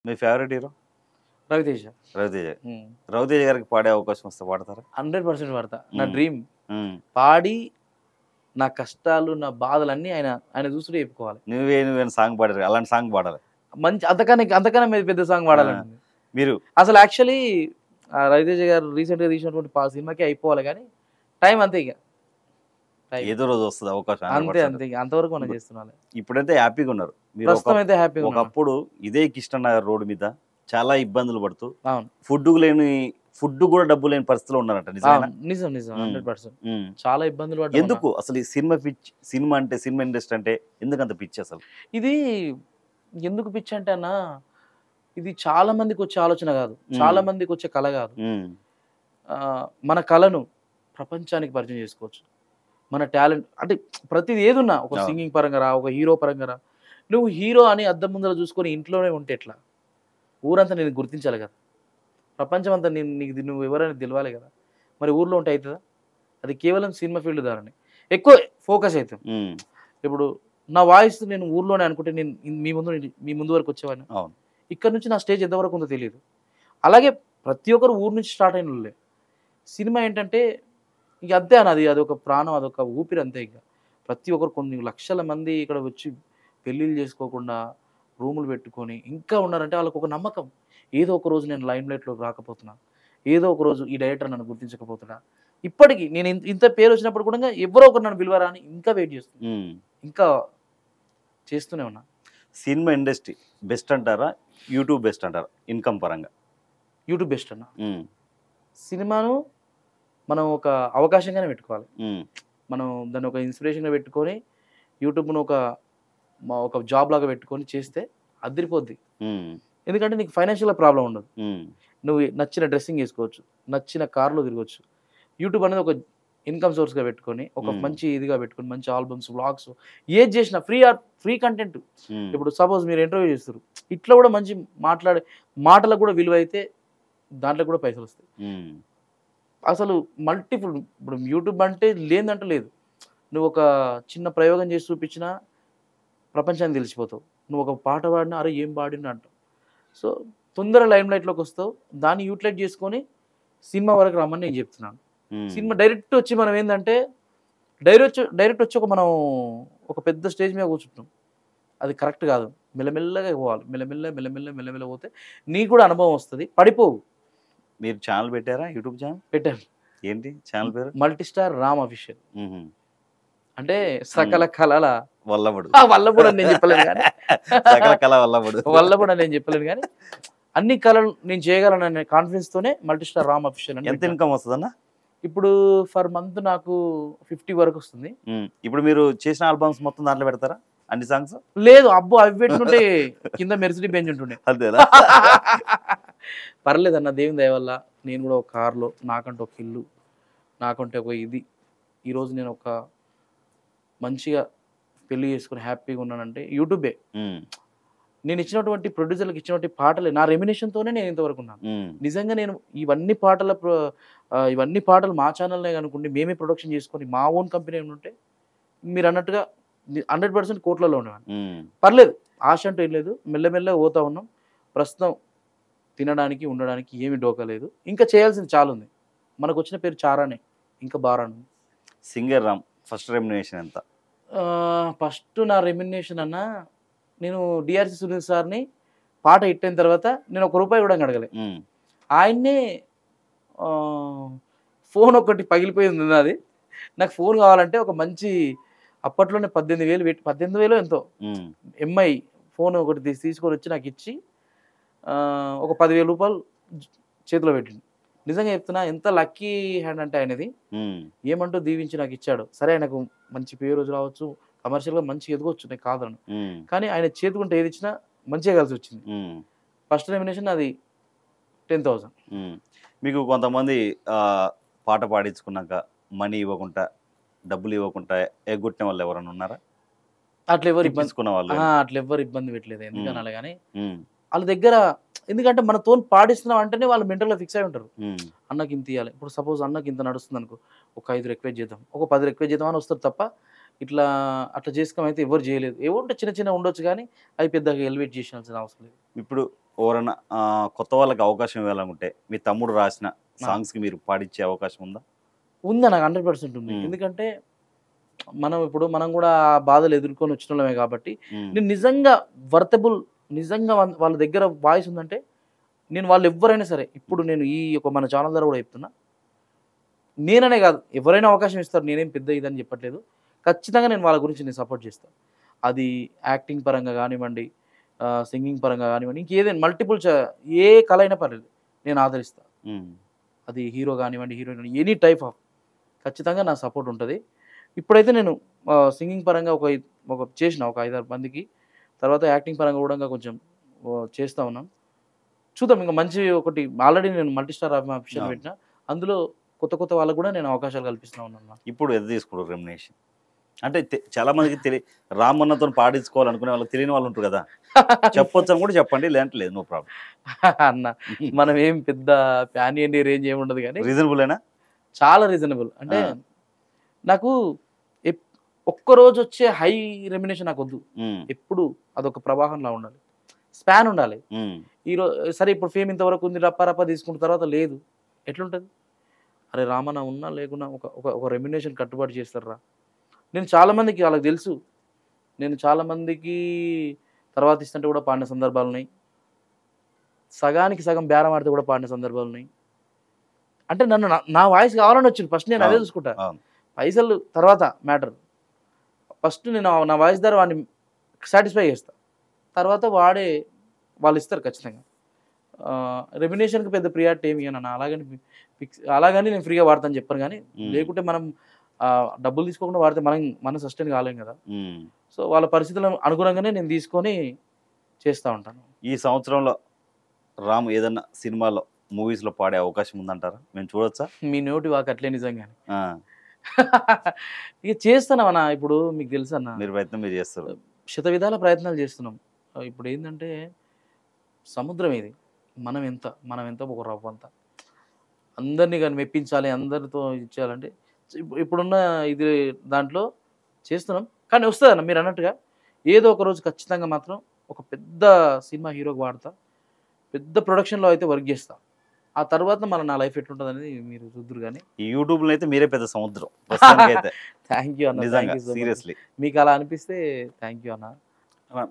మీ favourite hero? Raviteja. Raviteja. హ్మ్. రవితేజ గారికి పాడే అవకాశం వస్తే పాడతారా? 100% పాడతా. నా హ్మ్. డ్రీమ్. హ్మ్. పాడి నా కష్టాలు, నా బాధలన్నీ ఆయన చూస్తుంటే చెప్పుకోవాలి. నువ్వేమైనా సాంగ్ పాడారు. అలాంటి సాంగ్ పాడాలి. మంచి అంతకన్నా మీద పెద్ద సాంగ్ ఆ! పాడాలండి. మీరు అసలు యాక్చువల్లీ రవితేజ గారు రీసెంట్‌గా తీసినటువంటి సినిమాకే అయిపోవాలి గానీ, టైం అంతే ఇగ. టైం. ఏదో రోజు వస్తది అవకాశం అంతే 100%. ఇగ. అంతవరకు మనం ఇప్పుడు చేస్తున్నాలే. ఇప్పుడైతే హ్యాపీగా ఉన్నారు. మీరు ప్రస్తుతం అయితే హ్యాపీగా ఉన్నాను. ఒకప్పుడు ఇదే కిష్టన్ నగర్ రోడ్ మీద చాలా ఇబ్బందులు పడుతూ అవును. ఫుడ్ కూడా డబ్బు లేని పరిస్థితిలో ఉన్నారంట. నిజమేనా? అవును. నిజం. హ్మ్. 100%. హ్మ్. చాలా ఇబ్బందులు పడ్డామన్న. ఎందుకు అసలు ఈ సినిమా పిచ్చి, సినిమా ఇండస్ట్రీ అంటే ఎందుకంత పిచ్చి అసలు? ఇది ఎందుకు పిచ్చి అంటే అన్న, ఇది చాలా మందికొచ్చే ఆలోచన గాదు. హ్మ్. చాలా మందికొచ్చే కల గాదు. హ్మ్. మన కళను ప్రపంచానికి పరిచయం చేసుకోవచ్చు. మన టాలెంట్ అంటే ప్రతిది ఏదున్నా ఒక అవును. సింగింగ్ పరంగా రా, ఒక హీరో పరంగా రా. నువ్వు హీరో అని అద్దం ముందర చూసుకొని ఇంట్లోనే ఉంటే ఎట్లా? ఊరంతా నిన్ను గుర్తించాలి కదా! ప్రపంచం అంతా నీకు నువ్వు ఎవరని తెలవాలి కదా! మరి ఊర్లో ఉంటే అయితదా? అది కేవలం సినిమా ఫీల్డ్ ద్వారానే. ఎక్కువ ఫోకస్ అయితాం. హ్మ్. ఇప్పుడు నా వాయిస్ నేను ఊర్లోనే అనుకుంటే నేను మీ ముందు వరకు వచ్చేవాడినా? అవును. ఇక్కడి నుంచి నా స్టేజ్ ఎంతవరకు ఉందో తెలీదు. అలాగే ప్రతి ఒక్కరు ఊరు నుంచి స్టార్ట్ అయినోళ్ళే. సినిమా ఏంటంటే ఇక అంతే అన్న అదొక ప్రాణం, అదొక ఊపిరి అంతే ఇక. ప్రతి ఒక్కరు కొన్ని లక్షల మంది ఇక్కడ వచ్చి పెళ్ళిళ్ళు చేసుకోకుండా, రూములు పెట్టుకొని ఇంకా ఉన్నారంటే వాళ్ళకొక నమ్మకం. ఏదో ఒక రోజు నేను లైమ్‌లైట్‌లోకి రాకపోతున్నా. ఏదో ఒక రోజు ఈ డైరెక్టర్ నన్ను గుర్తించకపోతున్నా. ఇప్పటికి నేను ఇంత పేరొచ్చినప్పుడు కూడా ఎవరో ఒకరు నన్ను పిలవరా అని ఇంకా వెయిట్ చేస్తున్నా. హ్మ్. ఇంకా చేస్తూనే ఉన్నా. సినిమా ఇండస్ట్రీ బెస్ట్ అంటారా? యూట్యూబ్ బెస్ట్ అంటారా? ఇన్‌కమ్ పరంగా? యూట్యూబ్ బెస్ట్ అన్న. హ్మ్. సినిమాను మనం ఒక అవకాశంగానే పెట్టుకోవాలి. హ్మ్. మనం దాన్ని ఒక ఇన్‌స్పిరేషన్‌గా పెట్టుకొని యూట్యూబ్‌ను ఒక జాబ్ లాగా పెట్టుకొని చేస్తే అదిరిపోద్ది. హ్మ్. ఎందుకంటే నీకు ఫైనాన్షియల్‌గా ప్రాబ్లమ్ ఉండదు. హ్మ్. నువ్వు నచ్చిన డ్రెస్సింగ్ ఏసుకోవచ్చు. నచ్చిన కార్‌లో తిరగొచ్చు. యూట్యూబ్ అనేది ఒక ఇన్‌కమ్ సోర్స్‌గా పెట్టుకొని, ఒక హ్మ్. మంచి ఇదిగా పెట్టుకొని, మంచి ఆల్బమ్స్, వ్లాగ్స్ ఏది చేసినా ఫ్రీ కంటెంట్. హ్మ్. ఇప్పుడు సపోజ్ మీరు ఇంటర్వ్యూ చేస్తుర్రు. ఇట్లా కూడా మంచి మాటలకు కూడా విలువైతే దాంట్లో కూడా పైసలొస్తాయి. హ్మ్. అసలు మల్టిపుల్ ఇప్పుడు యూట్యూబ్ అంటే లేనిదంటూ లేదు. నువ్వొక చిన్న ప్రయోగం చేసి చూపించినా ప్రపంచానికి తెలిసిపోతావు. నువ్వొక పాట పాడినా, అరె! ఏం పాడిండు అంటావు. సో, తొందర లైమ్‌లైట్‌లోకొస్తావు. దాన్ని యూటిలైజ్ చేసుకొని సినిమా వరకు రమ్మని నేను చెప్తున్నాను. హ్మ్. సినిమా డైరెక్ట్ వచ్చి మనం ఏందంటే, డైరెక్ట్ వచ్చి ఒక పెద్ద స్టేజ్ మీద కూర్చుంటాం. అది కరెక్ట్ కాదు. మెల్లమెల్లగా పోవాలి. మెల్లమెల్లగా పోతే నీకు కూడా అనుభవం వస్తది. పడిపోవు. మీరు ఛానెల్ పెట్టారా? YouTube channel? పెట్టాను. ఏంటి ఛానెల్ పేరు? Multi star Ram official. హుహు. అంటే హ్మ్. సకల కళల వల్లభుడు. వల్లభుడు అని నేను చెప్పలేను గానీ సకల కళ వల్లభుడు. వల్లభుడు అని నేను చెప్పలేను గానీ, అన్ని కళలు నేను చేయగలననే కాన్ఫిడెన్స్‌తోనే మల్టీ స్టార్ రామ్ అఫీషియల్ అని ఎంత పెట్టాను. ఇన్‌కమ్ వస్తదన్న? ఇప్పుడు ఫర్ మంత్ నాకు 50 వరకొస్తుంది. హ్మ్. ఇప్పుడు మీరు చేసిన ఆల్బమ్స్ మొత్తం దాంట్లో పెడతారా? అన్ని సాంగ్స్? లేదు. అబ్బో! అవి పెట్టుంటే కింద మెర్సిడీ బెంజ్ ఉంటుండే. అంతేనా? పర్లేదన్న దేవుని దయ వల్ల నేను గూడా ఒక కార్‌లో నాకంటూ ఒక ఇల్లు, నాకంటే ఒక ఇది. ఈరోజు నేను ఒక మంచిగా పెళ్లి చేసుకొని హ్యాపీగా ఉన్నానంటే యూట్యూబే. హ్మ్. నేను ఇచ్చినటువంటి ప్రొడ్యూసర్‌లకి ఇచ్చినటువంటి పాటలే నా రెమ్యునరేషన్‌తోనే నేను ఇంతవరకు ఉన్నాను. హ్మ్. నిజంగా నేను ఇవన్నీ పాటలు మా ఛానెల్‌నే అనుకోండి మేమే ప్రొడక్షన్ చేసుకొని మా ఓన్ కంపెనీ ఉండుంటే మీరన్నట్టుగా 100% కోట్లలో ఉండేవాడిని. హ్మ్. పర్లేదు. ఆశ అంటూ ఏం లేదు. మెల్లమెల్లగా పోతా ఉన్నాం. ప్రస్తుతం తినడానికి, ఉండడానికి ఏమి డోకా లేదు. ఇంకా చేయాల్సింది చాలుంది. మనకొచ్చిన పేరు చారానే. ఇంకా బారానుంది. సింగర్ రామ్ ఫస్ట్ రెమ్యునరేషన్ ఎంత? ఫస్ట్ నా రెమ్యునరేషన్ అన్న నేను 'డీఆర్‌సీ సునీల్' సార్‌ని పాట హిట్ అయిన తర్వాత నేను ఒక రూపాయి కూడా అడగలే. హ్మ్. ఆయన్నే ఆహ్, ఫోన్ ఒకటి పగిలిపోయింది నాది. నాకు ఫోన్ కావాలంటే ఒక మంచి అప్పట్లోనే 18,000 పెట్టి 18,000 ఎంతో హ్మ్. ఎంఐ ఫోన్ ఒకటి తీసుకొనొచ్చి నాకిచ్చి ఒక రూ. 10,000 చేతిలో పెట్టిండు. నిజంగా చెప్తున్నా ఎంత లక్కీ హ్యాండ్ అంటే ఆయనది. హ్మ్. ఏమంటూ దీవించి నాకిచ్చాడు. సరే ఆయనకు మంచి పేరు రావచ్చు, కమర్షియల్‌గా మంచిగా ఎదగొచ్చు నేను కాదనను. హ్మ్. కానీ ఆయన చేతికుంటే ఏదిచ్చినా మంచిగా కలిసొచ్చింది. హ్మ్. ఫస్ట్ రెమ్యునరేషన్ నాది 10,000. హ్మ్. మీకు కొంతమంది ఆహ్, పాట పాడించుకున్నాక మనీ ఇవ్వకుండా, డబ్బులు ఇవ్వకుండా ఎగ్గొట్టిన వాళ్ళు ఎవరైనా ఉన్నారా? తిట్టించుకున్న వాళ్ళు గాని? అట్లెవ్వరు ఇబ్బంది పెట్టలేదు. హ్మ్. ఎందుకనాలి గాని, హ్మ్. ఆళ్ళ దగ్గర ఎందుకంటే మనతోని పాడిస్తున్నాం అంటేనే వాళ్ళు మెంటల్‌గా ఫిక్స్ అయ్యి ఉంటారు. హ్మ్. అన్నకింతియ్యాలి. ఇప్పుడు సపోజ్ అన్నకింత నడుస్తుందనుకో, ఒక 5 రిక్వెస్ట్ చేద్దాం. ఒక 10 రిక్వెస్ట్ చేద్దాం అని వస్తారు తప్ప, ఇట్లా అట్లా చేసుకోమైతే ఎవ్వరు చేయలేదు. ఏవో ఉంటే చిన్న చిన్నవి ఉండొచ్చు గానీ, అవి పెద్దగా ఎలివేట్ చేయాల్సిన అవసరం లేదు. ఇప్పుడు ఎవరైనా కొత్త వాళ్ళకి అవకాశం ఇవ్వాలనుకుంటే మీ తమ్ముడు రాసిన సాంగ్స్కి మీరు పాడించే అవకాశం ఉందా? ఉందా నాకు 100% ఉంది. ఎందుకంటే మనం కూడా ఆ బాధలు ఎదుర్కొని వచ్చినోళ్ళమే కాబట్టి నేను నిజంగా వర్తబుల్, నిజంగా వాళ్ళ దగ్గర వాయిస్ ఉందంటే నేను వాళ్ళు ఎవ్వరైనా సరే, ఇప్పుడు నేను ఈ మన ఛానల్ ద్వారా కూడా చెప్తున్నా, నేననే కాదు ఎవరైనా అవకాశం ఇస్తారు, నేనేం పెద్ద ఇదని చెప్పట్లేదు. ఖచ్చితంగా నేను వాళ్ళ గురించి నేను సపోర్ట్ చేస్తాను. అది యాక్టింగ్ పరంగా కానివ్వండి, సింగింగ్ పరంగా కానివ్వండి, ఇంకేదైనా మల్టిపుల్ ఏ కళ అయినా పర్లేదు నేను ఆదరిస్తాను. అది హీరో కానివ్వండి, హీరోయిన్, ఎనీ టైప్ ఆఫ్ ఖచ్చితంగా నా సపోర్ట్ ఉంటుంది. ఇప్పుడైతే నేను సింగింగ్ పరంగా ఒక చేసిన ఒక 5-6 మందికి, తర్వాత యాక్టింగ్ పరంగా కూడా కొంచెం చేస్తూ ఉన్నాం. చూద్దాం, ఇంకా మంచి ఒకటి ఆల్రెడీ నేను మల్టీ స్టార్ అఫీషియల్ పెట్టిన, అందులో కొత్త వాళ్ళకు కూడా నేను అవకాశాలు కల్పిస్తూ ఉన్నాను. ఇప్పుడు ఎంత తీసుకుంటారు రెమ్యునరేషన్? అంటే చాలా మందికి రామన్నతో పాడించుకోవాలనుకునే వాళ్ళకి తెలియని వాళ్ళు ఉంటారు కదా, చెప్పొచ్చు అని కూడా చెప్పండి, లేదంటే లేదు, నో ప్రాబ్లం అన్న. మనం ఏం పెద్ద ప్యాన్ ఇండియా రేంజ్ ఏమి ఉండదు, కానీ రీజనబుల్ అయినా చాలా రీజనబుల్. అంటే నాకు ఒక్కరోజు వచ్చే హై రెమ్యునేషన్ నాకు వద్దు. ఎప్పుడు అదొక ప్రవాహంలా ఉండాలి, స్పాన్ ఉండాలి. ఈరోజు సరే ఇప్పుడు ఫేమ్ ఇంతవరకు ఉంది, రప్ప తీసుకున్న తర్వాత లేదు, ఎట్లుంటుంది? అరే రామన్న ఉన్నా లేకున్నా ఒక రెమ్యునేషన్ కట్టుబాటు చేస్తారా. నేను చాలామందికి వాళ్ళకి తెలుసు, నేను చాలామందికి తర్వాత ఇస్తుంటే కూడా పాడిన సందర్భాలు ఉన్నాయి, సగానికి సగం బేరం ఆడితే కూడా పాడిన సందర్భాలు ఉన్నాయి. అంటే నన్ను నా వాయిస్ కావాలని వచ్చింది, ఫస్ట్ నేను అదే చూసుకుంటా, పైసలు తర్వాత మ్యాటర్. ఫస్ట్ నేను నా వాయిస్ ద్వారా వాడిని సాటిస్ఫై చేస్తా, తర్వాత వాళ్ళు ఇస్తారు ఖచ్చితంగా. రెమ్యునేషన్కి పెద్ద ప్రియారిటీ ఏమి అన్న, అలాగని నేను ఫ్రీగా వాడతాను చెప్పాను, కానీ లేకుంటే మనం డబ్బులు తీసుకోకుండా వాడితే మనం సస్టైన్ కాలేం కదా. సో వాళ్ళ పరిస్థితులను అనుగుణంగానే నేను తీసుకొని చేస్తూ ఉంటాను. ఈ సంవత్సరంలో రామ్ ఏదన్నా సినిమాలో, మూవీస్లో పాడే అవకాశం ఉందంటారా? మేము చూడొచ్చా? మీ నోటి వాకు అట్లే నిజంగానే ఇక చేస్తున్నామన్నా. ఇప్పుడు మీకు తెలుసు అన్న, మీరు ప్రయత్నం మీరు చేస్తారు, శత విధాల ప్రయత్నాలు చేస్తున్నాం. ఇప్పుడు ఏంటంటే సముద్రం ఇది, మనం ఎంత ఒక రవ్వంత, అందరినీ కానీ మెప్పించాలి, అందరితో ఇచ్చేయాలంటే ఇప్పుడున్న ఇది దాంట్లో చేస్తున్నాం. కానీ వస్తుంది అన్న, మీరు అన్నట్టుగా ఏదో ఒక రోజు ఖచ్చితంగా మాత్రం ఒక పెద్ద సినిమా హీరోకి వాడతా, పెద్ద ప్రొడక్షన్లో అయితే వర్క్ చేస్తా. ఆ తర్వాత నా లైఫ్ ఎట్లుంటుంది అనేది మీరు చూద్దరు. కానీ ఈ యూట్యూబ్లో అయితే మీరే పెద్ద సముద్రం. థ్యాంక్ యూ అన్న, నిజంగా సీరియస్లీ. మీకు అలా అనిపిస్తే థ్యాంక్ యూ అన్న.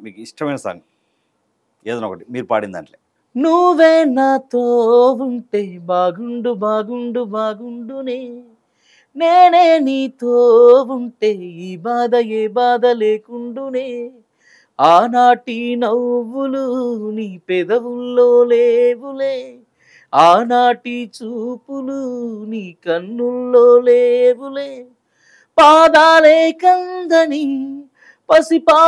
మీకు ఇష్టమైన సాంగ్ ఏదైనా ఒకటి మీరు పాడిన దాంట్లో. నువ్వే నాతో ఉంటే బాగుండు బాగుండు బాగుండునే, నేనే నీతో ఉంటే ఈ బాధ ఏ బాధ లేకుండునే, ఆనాటి నవ్వులు నీ పెదవుల్లో లేవులే, ఆనాటి చూపులు నీ కన్నుల్లో లేవులే, పాదాలే కందని పసిపా